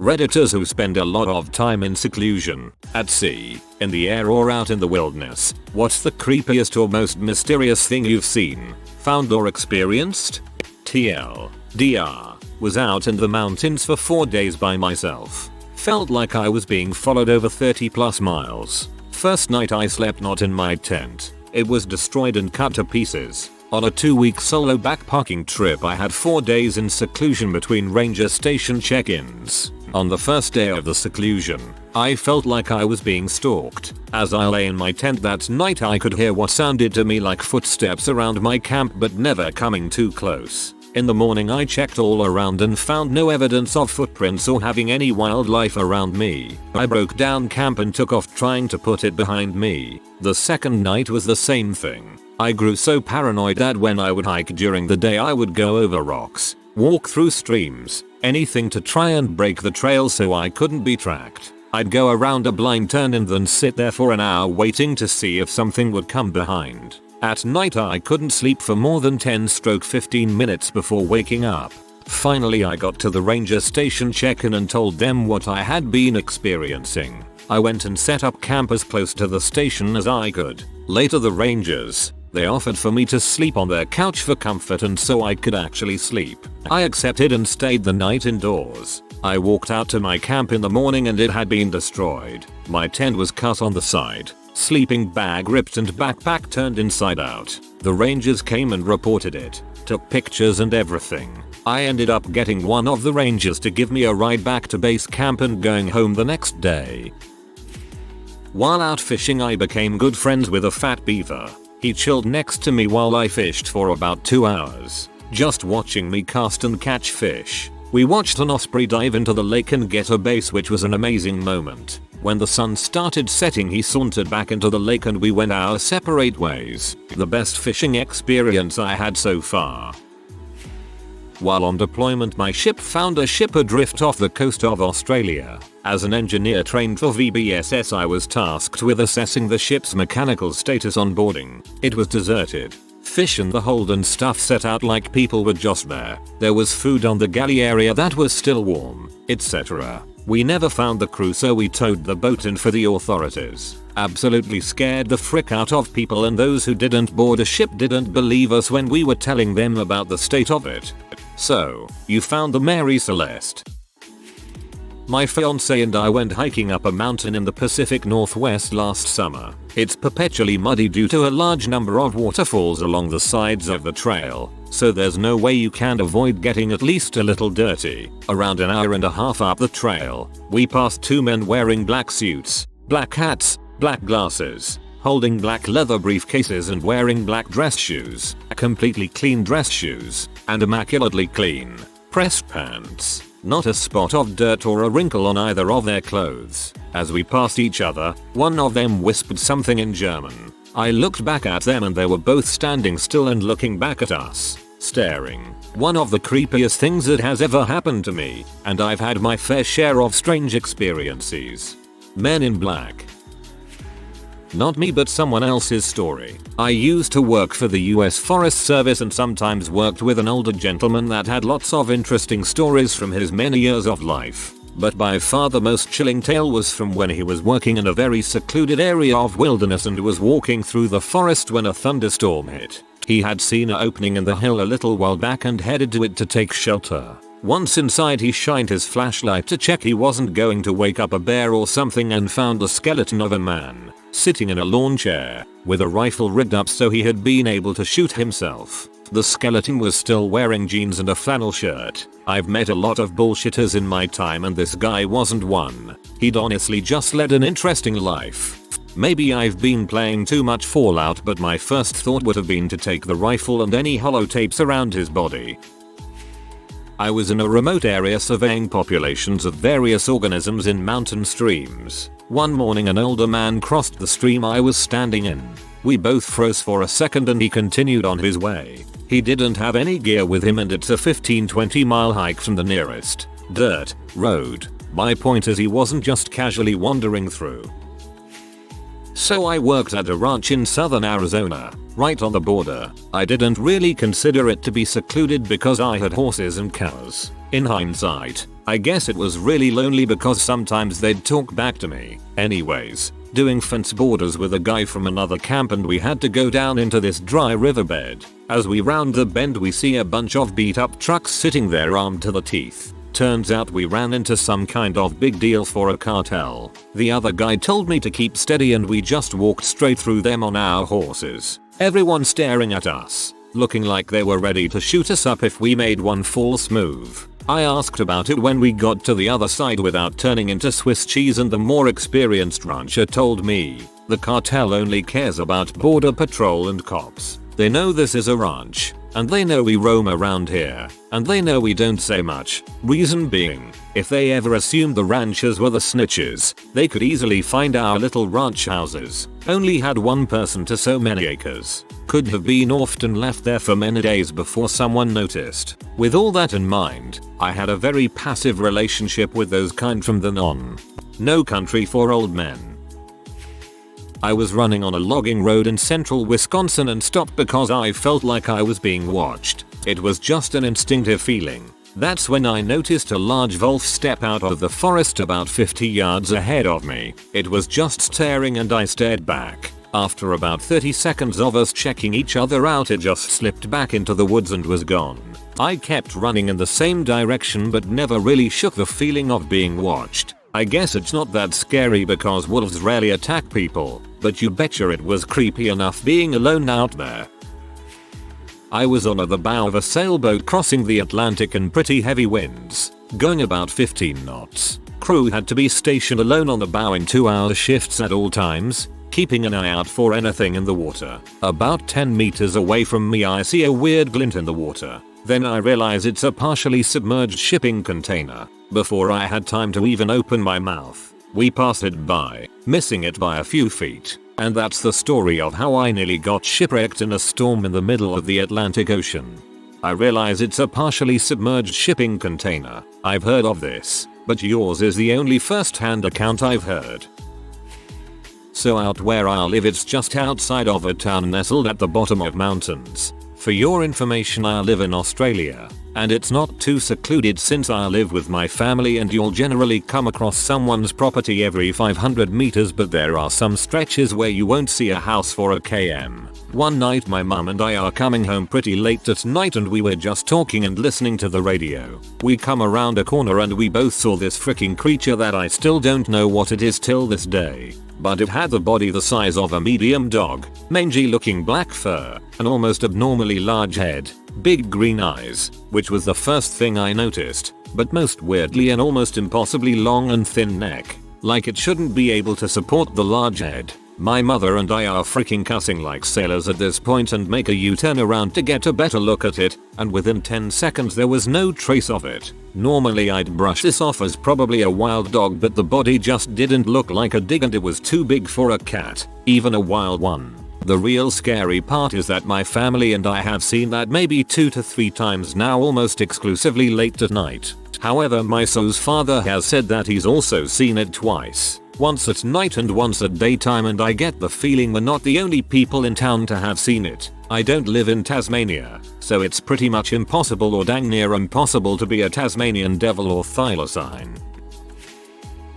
Redditors who spend a lot of time in seclusion, at sea, in the air or out in the wilderness. What's the creepiest or most mysterious thing you've seen, found or experienced? TLDR, was out in the mountains for 4 days by myself. Felt like I was being followed over 30+ miles. First night I slept not in my tent. It was destroyed and cut to pieces. On a 2-week solo backpacking trip I had 4 days in seclusion between ranger station check-ins. On the first day of the seclusion, I felt like I was being stalked. As I lay in my tent that night I could hear what sounded to me like footsteps around my camp but never coming too close. In the morning I checked all around and found no evidence of footprints or having any wildlife around me. I broke down camp and took off trying to put it behind me. The second night was the same thing. I grew so paranoid that when I would hike during the day I would go over rocks, walk through streams, anything to try and break the trail so I couldn't be tracked. I'd go around a blind turn and then sit there for an hour waiting to see if something would come behind. At night I couldn't sleep for more than 10-15 minutes before waking up. Finally I got to the ranger station check-in and told them what I had been experiencing. I went and set up camp as close to the station as I could. Later the rangers, they offered for me to sleep on their couch for comfort and so I could actually sleep. I accepted and stayed the night indoors. I walked out to my camp in the morning and it had been destroyed. My tent was cut on the side, sleeping bag ripped and backpack turned inside out. The rangers came and reported it, took pictures and everything. I ended up getting one of the rangers to give me a ride back to base camp and going home the next day. While out fishing I became good friends with a fat beaver. He chilled next to me while I fished for about 2 hours, just watching me cast and catch fish. We watched an osprey dive into the lake and get a bass, which was an amazing moment. When the sun started setting he sauntered back into the lake and we went our separate ways. The best fishing experience I had so far. While on deployment my ship found a ship adrift off the coast of Australia. As an engineer trained for VBSS I was tasked with assessing the ship's mechanical status on boarding. It was deserted. Fish in the hold and stuff set out like people were just there. There was food on the galley area that was still warm, etc. We never found the crew so we towed the boat in for the authorities. Absolutely scared the frick out of people and those who didn't board a ship didn't believe us when we were telling them about the state of it. So, you found the Mary Celeste. My fiance and I went hiking up a mountain in the Pacific Northwest last summer. It's perpetually muddy due to a large number of waterfalls along the sides of the trail, so there's no way you can avoid getting at least a little dirty. Around an hour and a half up the trail, we passed 2 men wearing black suits, black hats, black glasses, holding black leather briefcases and wearing black dress shoes, completely clean dress shoes, and immaculately clean, pressed pants. Not a spot of dirt or a wrinkle on either of their clothes. As we passed each other, one of them whispered something in German. I looked back at them and they were both standing still and looking back at us, staring. One of the creepiest things that has ever happened to me, and I've had my fair share of strange experiences. Men in black. Not me but someone else's story. I used to work for the US Forest Service and sometimes worked with an older gentleman that had lots of interesting stories from his many years of life. But by far the most chilling tale was from when he was working in a very secluded area of wilderness and was walking through the forest when a thunderstorm hit. He had seen an opening in the hill a little while back and headed to it to take shelter. Once inside he shined his flashlight to check he wasn't going to wake up a bear or something and found the skeleton of a man, sitting in a lawn chair, with a rifle rigged up so he had been able to shoot himself. The skeleton was still wearing jeans and a flannel shirt. I've met a lot of bullshitters in my time and this guy wasn't one. He'd honestly just led an interesting life. Maybe I've been playing too much Fallout but my first thought would have been to take the rifle and any holotapes around his body. I was in a remote area surveying populations of various organisms in mountain streams. One morning an older man crossed the stream I was standing in. We both froze for a second and he continued on his way. He didn't have any gear with him and it's a 15-20 mile hike from the nearest dirt road. My point is he wasn't just casually wandering through. So I worked at a ranch in southern Arizona, right on the border. I didn't really consider it to be secluded because I had horses and cows. In hindsight, I guess it was really lonely because sometimes they'd talk back to me. Anyways, doing fence borders with a guy from another camp and we had to go down into this dry riverbed. As we round the bend we see a bunch of beat up trucks sitting there armed to the teeth. Turns out we ran into some kind of big deal for a cartel. The other guy told me to keep steady and we just walked straight through them on our horses. Everyone staring at us, looking like they were ready to shoot us up if we made one false move. I asked about it when we got to the other side without turning into Swiss cheese and the more experienced rancher told me the cartel only cares about border patrol and cops. They know this is a ranch, and they know we roam around here, and they know we don't say much. Reason being, if they ever assumed the ranchers were the snitches, they could easily find our little ranch houses. Only had one person to so many acres. Could have been offed and left there for many days before someone noticed. With all that in mind, I had a very passive relationship with those kind from then on. No country for old men. I was running on a logging road in central Wisconsin and stopped because I felt like I was being watched. It was just an instinctive feeling. That's when I noticed a large wolf step out of the forest about 50 yards ahead of me. It was just staring and I stared back. After about 30 seconds of us checking each other out, it just slipped back into the woods and was gone. I kept running in the same direction but never really shook the feeling of being watched. I guess it's not that scary because wolves rarely attack people, but you betcha it was creepy enough being alone out there. I was on the bow of a sailboat crossing the Atlantic in pretty heavy winds, going about 15 knots. Crew had to be stationed alone on the bow in 2-hour shifts at all times, keeping an eye out for anything in the water. About 10 meters away from me I see a weird glint in the water. Then I realize it's a partially submerged shipping container. Before I had time to even open my mouth, we passed it by, missing it by a few feet. And that's the story of how I nearly got shipwrecked in a storm in the middle of the Atlantic Ocean. I realize it's a partially submerged shipping container. I've heard of this, but yours is the only first-hand account I've heard. So out where I live it's just outside of a town nestled at the bottom of mountains. For your information, I live in Australia, and it's not too secluded since I live with my family and you'll generally come across someone's property every 500 meters, but there are some stretches where you won't see a house for a km. One night my mum and I are coming home pretty late at night and we were just talking and listening to the radio. We come around a corner and we both saw this freaking creature that I still don't know what it is till this day. But it had the body the size of a medium dog, mangy looking black fur, an almost abnormally large head, big green eyes, which was the first thing I noticed, but most weirdly an almost impossibly long and thin neck, like it shouldn't be able to support the large head. My mother and I are freaking cussing like sailors at this point and make a U-turn around to get a better look at it, and within 10 seconds there was no trace of it. Normally I'd brush this off as probably a wild dog, but the body just didn't look like a dig and it was too big for a cat, even a wild one. The real scary part is that my family and I have seen that maybe 2 to 3 times now, almost exclusively late at night. However, my son's father has said that he's also seen it twice. Once at night and once at daytime, and I get the feeling we're not the only people in town to have seen it. I don't live in Tasmania, so it's pretty much impossible or dang near impossible to be a Tasmanian devil or thylacine.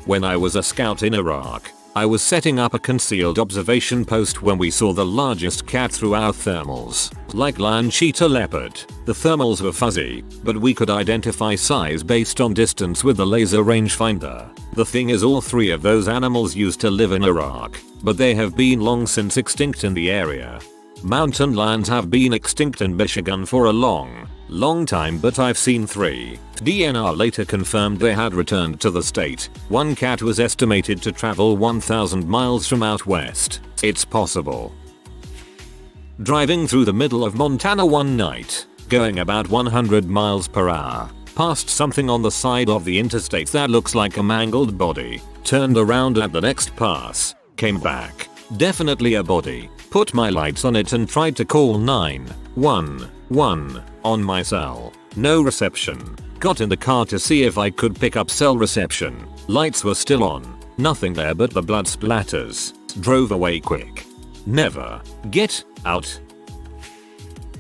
When I was a scout in Iraq, I was setting up a concealed observation post when we saw the largest cat through our thermals. Like lion, cheetah, leopard, the thermals were fuzzy, but we could identify size based on distance with the laser rangefinder. The thing is, all 3 of those animals used to live in Iraq, but they have been long since extinct in the area. Mountain lions have been extinct in Michigan for a long time, but I've seen 3. DNR later confirmed they had returned to the state. One cat was estimated to travel 1,000 miles from out west. It's possible. Driving through the middle of Montana one night, going about 100 miles per hour, past something on the side of the interstate that looks like a mangled body, turned around at the next pass, came back, definitely a body, put my lights on it and tried to call 911 on my cell. No reception. Got in the car to see if I could pick up cell reception. Lights were still on. Nothing there but the blood splatters. Drove away quick. Never get out.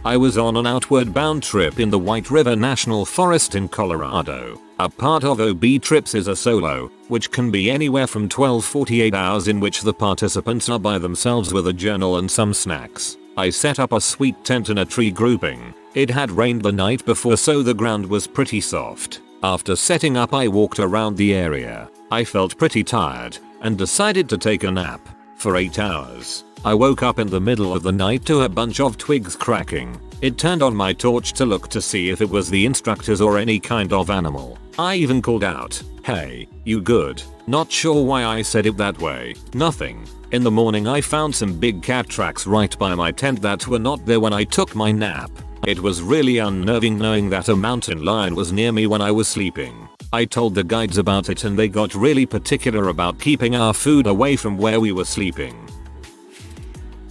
I was on an outward bound trip in the White River National Forest in Colorado. A part of OB trips is a solo, which can be anywhere from 12-48 hours in which the participants are by themselves with a journal and some snacks. I set up a sweet tent in a tree grouping. It had rained the night before so the ground was pretty soft. After setting up I walked around the area. I felt pretty tired and decided to take a nap. For 8 hours. I woke up in the middle of the night to a bunch of twigs cracking. It turned on my torch to look to see if it was the instructors or any kind of animal. I even called out, "Hey, you good?" Not sure why I said it that way. Nothing. In the morning I found some big cat tracks right by my tent that were not there when I took my nap. It was really unnerving knowing that a mountain lion was near me when I was sleeping. I told the guides about it and they got really particular about keeping our food away from where we were sleeping.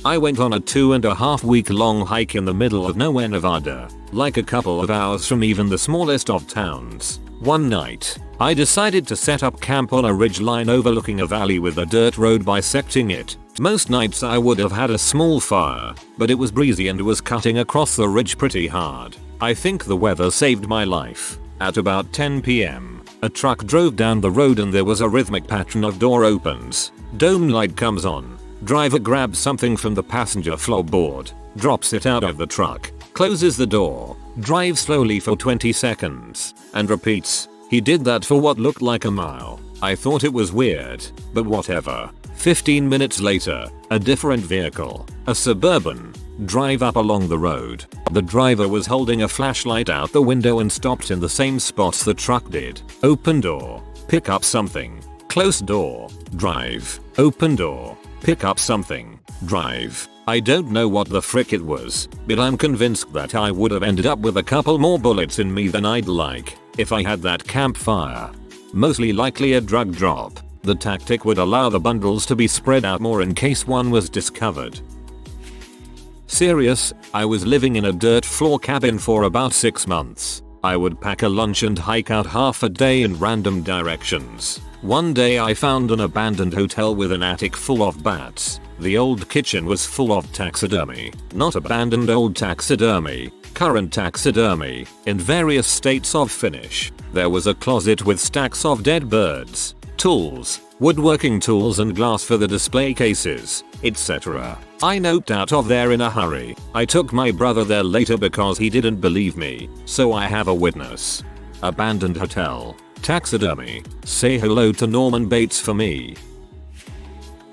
I went on a 2.5 week long hike in the middle of nowhere, Nevada, like a couple of hours from even the smallest of towns. One night, I decided to set up camp on a ridgeline overlooking a valley with a dirt road bisecting it. Most nights I would have had a small fire, but it was breezy and was cutting across the ridge pretty hard. I think the weather saved my life. At about 10 p.m., a truck drove down the road and there was a rhythmic pattern of door opens. Dome light comes on. Driver grabs something from the passenger floorboard, drops it out of the truck, closes the door, drives slowly for 20 seconds, and repeats. He did that for what looked like a mile. I thought it was weird, but whatever. 15 minutes later, a different vehicle, a Suburban, drive up along the road. The driver was holding a flashlight out the window and stopped in the same spots the truck did. Open door, pick up something. Close door, drive. Open door, pick up something, drive. I don't know what the frick it was, but I'm convinced that I would have ended up with a couple more bullets in me than I'd like if I had that campfire. Mostly likely a drug drop. The tactic would allow the bundles to be spread out more in case one was discovered. Serious, I was living in a dirt floor cabin for about 6 months. I would pack a lunch and hike out half a day in random directions. One day I found an abandoned hotel with an attic full of bats. The old kitchen was full of taxidermy. Not abandoned old taxidermy, current taxidermy, in various states of finish. There was a closet with stacks of dead birds, tools, woodworking tools and glass for the display cases, etc. I noped out of there in a hurry. I took my brother there later because he didn't believe me, so I have a witness. Abandoned hotel, taxidermy, say hello to Norman Bates for me.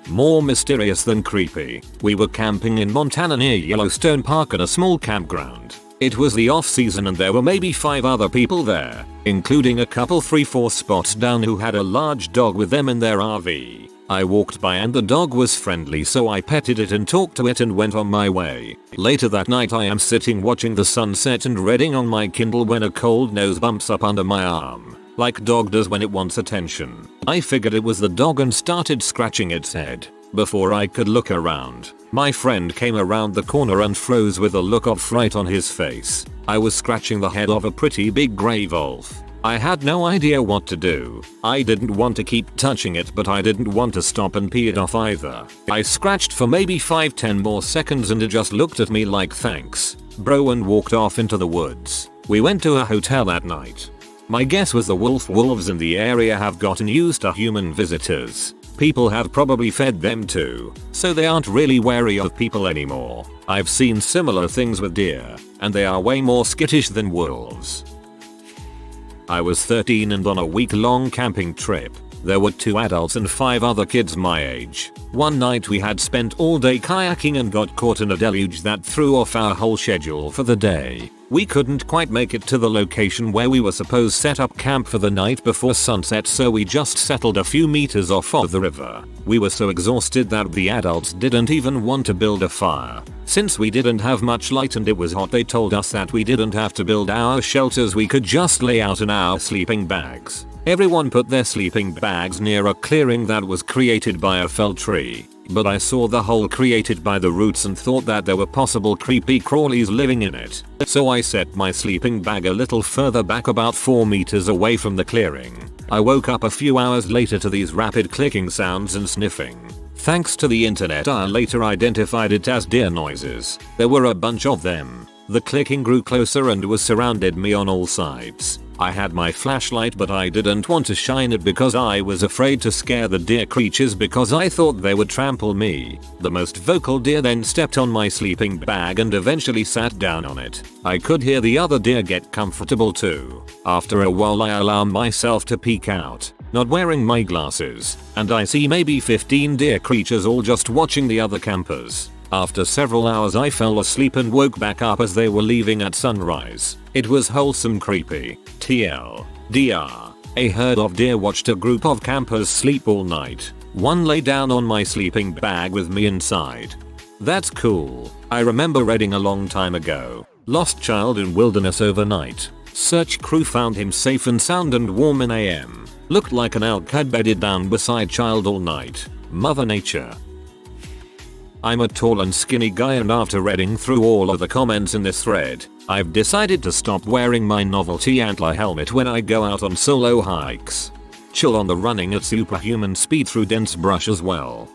More mysterious than creepy. We were camping in Montana near Yellowstone Park at a small campground. It was the off season and there were maybe 5 other people there, including a couple 3-4 spots down who had a large dog with them in their RV. I walked by and the dog was friendly, so I petted it and talked to it and went on my way. Later that night I am sitting watching the sunset and reading on my Kindle when a cold nose bumps up under my arm, like dog does when it wants attention. I figured it was the dog and started scratching its head. Before I could look around, my friend came around the corner and froze with a look of fright on his face. I was scratching the head of a pretty big grey wolf. I had no idea what to do. I didn't want to keep touching it, but I didn't want to stop and pee it off either. I scratched for maybe 5-10 more seconds and it just looked at me like thanks, bro, and walked off into the woods. We went to a hotel that night. My guess was the wolves in the area have gotten used to human visitors. People have probably fed them too, so they aren't really wary of people anymore. I've seen similar things with deer, and they are way more skittish than wolves. I was 13 and on a week-long camping trip. There were 2 adults and 5 other kids my age. One night we had spent all day kayaking and got caught in a deluge that threw off our whole schedule for the day. We couldn't quite make it to the location where we were supposed to set up camp for the night before sunset, so we just settled a few meters off of the river. We were so exhausted that the adults didn't even want to build a fire. Since we didn't have much light and it was hot, they told us that we didn't have to build our shelters, we could just lay out in our sleeping bags. Everyone put their sleeping bags near a clearing that was created by a felled tree, but I saw the hole created by the roots and thought that there were possible creepy crawlies living in it. So I set my sleeping bag a little further back, about 4 meters away from the clearing. I woke up a few hours later to these rapid clicking sounds and sniffing. Thanks to the internet, I later identified it as deer noises. There were a bunch of them. The clicking grew closer and was surrounded me on all sides. I had my flashlight but I didn't want to shine it because I was afraid to scare the deer creatures because I thought they would trample me. The most vocal deer then stepped on my sleeping bag and eventually sat down on it. I could hear the other deer get comfortable too. After a while I allow myself to peek out, not wearing my glasses, and I see maybe 15 deer creatures all just watching the other campers. After several hours I fell asleep and woke back up as they were leaving at sunrise. It was wholesome creepy. TLDR. A herd of deer watched a group of campers sleep all night. One lay down on my sleeping bag with me inside. That's cool. I remember reading a long time ago. Lost child in wilderness overnight. Search crew found him safe and sound and warm in AM. Looked like an elk had bedded down beside child all night. Mother Nature. I'm a tall and skinny guy and after reading through all of the comments in this thread, I've decided to stop wearing my novelty antler helmet when I go out on solo hikes. Chill on the running at superhuman speed through dense brush as well.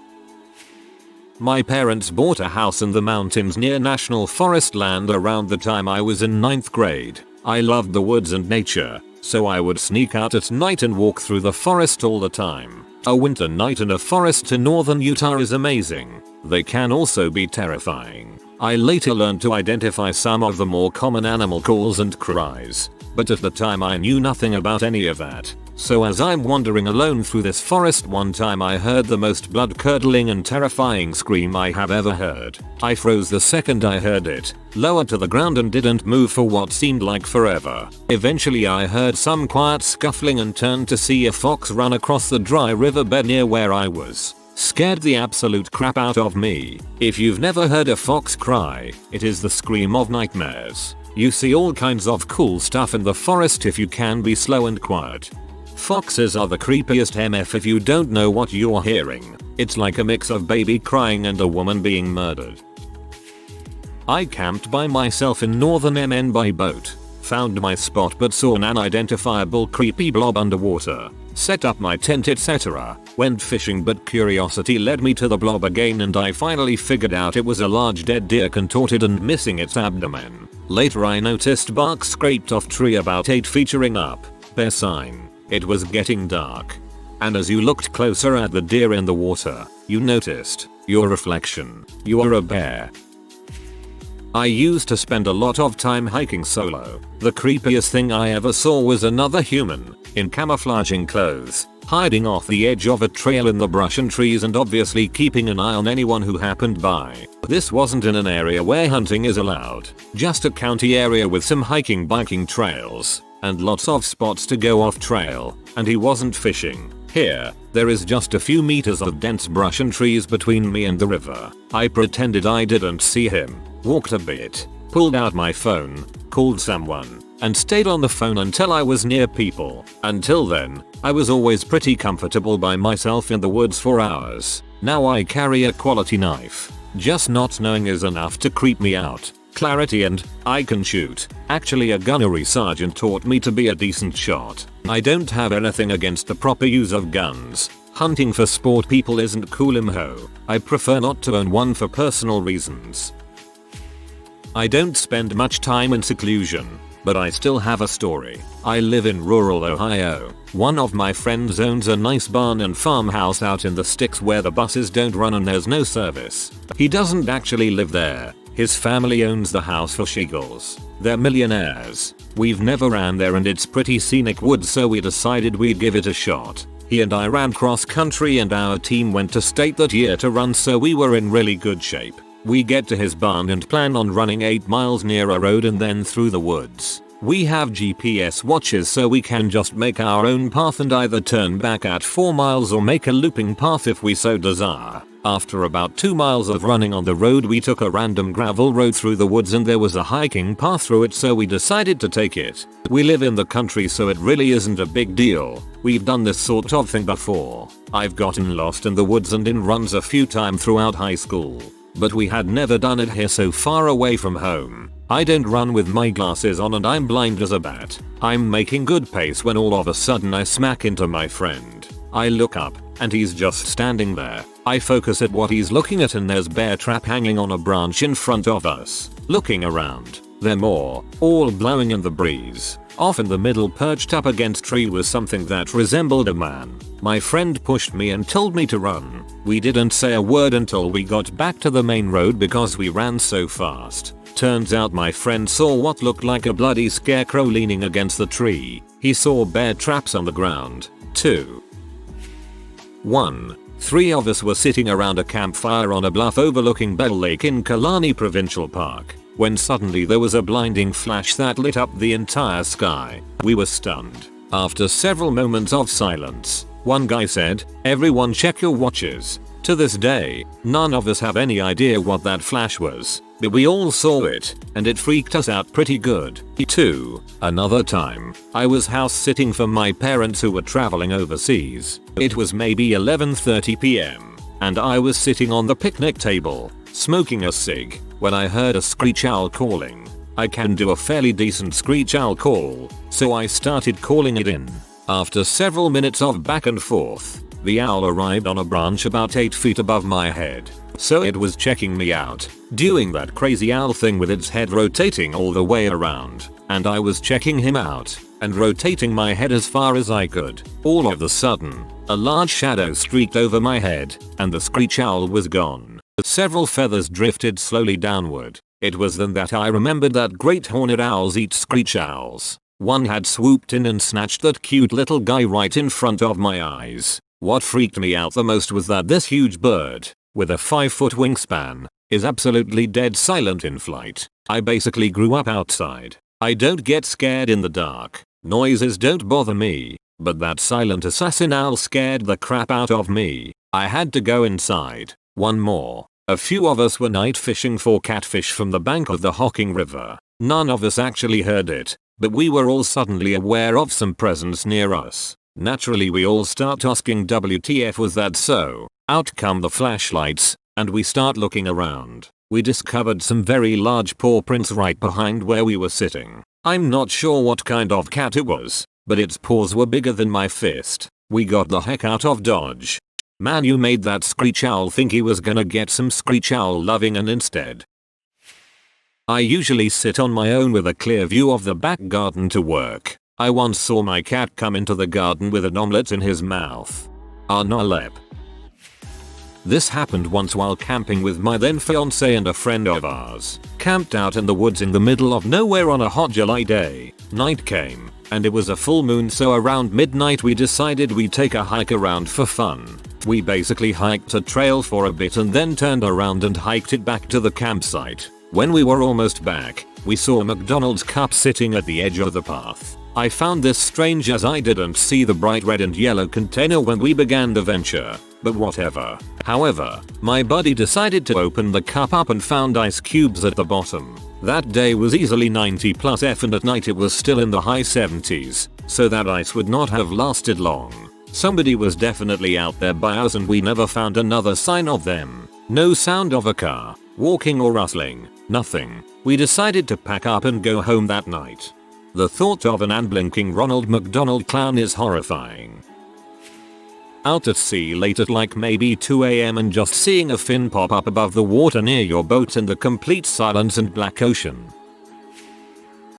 My parents bought a house in the mountains near national forest land around the time I was in 9th grade. I loved the woods and nature, so I would sneak out at night and walk through the forest all the time. A winter night in a forest in northern Utah is amazing. They can also be terrifying. I later learned to identify some of the more common animal calls and cries, but at the time I knew nothing about any of that. So as I'm wandering alone through this forest one time I heard the most blood-curdling and terrifying scream I have ever heard. I froze the second I heard it, lowered to the ground and didn't move for what seemed like forever. Eventually I heard some quiet scuffling and turned to see a fox run across the dry riverbed near where I was. Scared the absolute crap out of me. If you've never heard a fox cry, it is the scream of nightmares. You see all kinds of cool stuff in the forest if you can be slow and quiet. Foxes are the creepiest MF if you don't know what you're hearing. It's like a mix of baby crying and a woman being murdered. I camped by myself in northern MN by boat. Found my spot but saw an unidentifiable creepy blob underwater. Set up my tent etc. Went fishing but curiosity led me to the blob again and I finally figured out it was a large dead deer contorted and missing its abdomen. Later I noticed bark scraped off tree about 8 featuring up. Bear sign. It was getting dark. And as you looked closer at the deer in the water, you noticed your reflection. You are a bear. I used to spend a lot of time hiking solo. The creepiest thing I ever saw was another human, in camouflaging clothes, hiding off the edge of a trail in the brush and trees and obviously keeping an eye on anyone who happened by. This wasn't in an area where hunting is allowed, just a county area with some hiking biking trails, and lots of spots to go off trail, and he wasn't fishing. Here, there is just a few meters of dense brush and trees between me and the river. I pretended I didn't see him, walked a bit, pulled out my phone, called someone, and stayed on the phone until I was near people. Until then, I was always pretty comfortable by myself in the woods for hours. Now I carry a quality knife. Just not knowing is enough to creep me out. Clarity and I can shoot. Actually a gunnery sergeant taught me to be a decent shot. I don't have anything against the proper use of guns. Hunting for sport people isn't cool imho. I prefer not to own one for personal reasons. I don't spend much time in seclusion, but I still have a story. I live in rural Ohio. One of my friends owns a nice barn and farmhouse out in the sticks where the buses don't run and there's no service. He doesn't actually live there. His family owns the house for shiggles. They're millionaires. We've never ran there and it's pretty scenic woods so we decided we'd give it a shot. He and I ran cross country and our team went to state that year to run so we were in really good shape. We get to his barn and plan on running 8 miles near a road and then through the woods. We have GPS watches so we can just make our own path and either turn back at 4 miles or make a looping path if we so desire. After about 2 miles of running on the road we took a random gravel road through the woods and there was a hiking path through it so we decided to take it. We live in the country so it really isn't a big deal. We've done this sort of thing before. I've gotten lost in the woods and in runs a few times throughout high school. But we had never done it here so far away from home. I don't run with my glasses on and I'm blind as a bat. I'm making good pace when all of a sudden I smack into my friend. I look up and he's just standing there. I focus at what he's looking at and there's bear trap hanging on a branch in front of us. Looking around, they're more, all blowing in the breeze. Off in the middle, perched up against tree, was something that resembled a man. My friend pushed me and told me to run. We didn't say a word until we got back to the main road because we ran so fast. Turns out my friend saw what looked like a bloody scarecrow leaning against the tree. He saw bear traps on the ground. 2. 1. 3 of us were sitting around a campfire on a bluff overlooking Bell Lake in Kalani Provincial Park, when suddenly there was a blinding flash that lit up the entire sky. We were stunned. After several moments of silence, one guy said, "Everyone check your watches." To this day, none of us have any idea what that flash was, but we all saw it, and it freaked us out pretty good. 2. Another time, I was house sitting for my parents who were traveling overseas. It was maybe 11:30 p.m. and I was sitting on the picnic table, smoking a cig, when I heard a screech owl calling. I can do a fairly decent screech owl call, so I started calling it in. After several minutes of back and forth, the owl arrived on a branch about 8 feet above my head, so it was checking me out, doing that crazy owl thing with its head rotating all the way around, and I was checking him out, and rotating my head as far as I could. All of a sudden, a large shadow streaked over my head, and the screech owl was gone. Several feathers drifted slowly downward. It was then that I remembered that great horned owls eat screech owls. One had swooped in and snatched that cute little guy right in front of my eyes. What freaked me out the most was that this huge bird, with a 5-foot wingspan, is absolutely dead silent in flight. I basically grew up outside. I don't get scared in the dark. Noises don't bother me, but that silent assassin owl scared the crap out of me. I had to go inside. One more. A few of us were night fishing for catfish from the bank of the Hocking River. None of us actually heard it, but we were all suddenly aware of some presence near us. Naturally, we all start asking WTF was that, so out come the flashlights, and we start looking around. We discovered some very large paw prints right behind where we were sitting. I'm not sure what kind of cat it was, but its paws were bigger than my fist. We got the heck out of Dodge. Man, you made that screech owl think he was gonna get some screech owl loving, and instead. I usually sit on my own with a clear view of the back garden to work. I once saw my cat come into the garden with an omelette in his mouth. Arnolep. This happened once while camping with my then fiance and a friend of ours. Camped out in the woods in the middle of nowhere on a hot July day. Night came, and it was a full moon, so around midnight we decided we'd take a hike around for fun. We basically hiked a trail for a bit and then turned around and hiked it back to the campsite. When we were almost back, we saw a McDonald's cup sitting at the edge of the path. I found this strange as I didn't see the bright red and yellow container when we began the venture, but whatever. However, my buddy decided to open the cup up and found ice cubes at the bottom. That day was easily 90+F and at night it was still in the high 70s, so that ice would not have lasted long. Somebody was definitely out there by us and we never found another sign of them. No sound of a car, walking or rustling, nothing. We decided to pack up and go home that night. The thought of an unblinking Ronald McDonald clown is horrifying. Out at sea late at like maybe 2 AM and just seeing a fin pop up above the water near your boat in the complete silence and black ocean.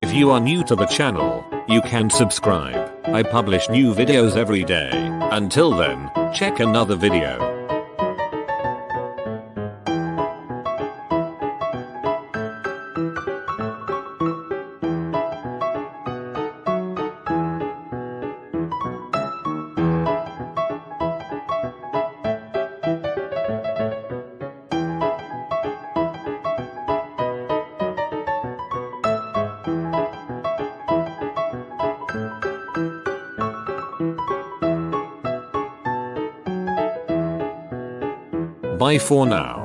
If you are new to the channel, you can subscribe. I publish new videos every day. Until then, check another video. Bye for now.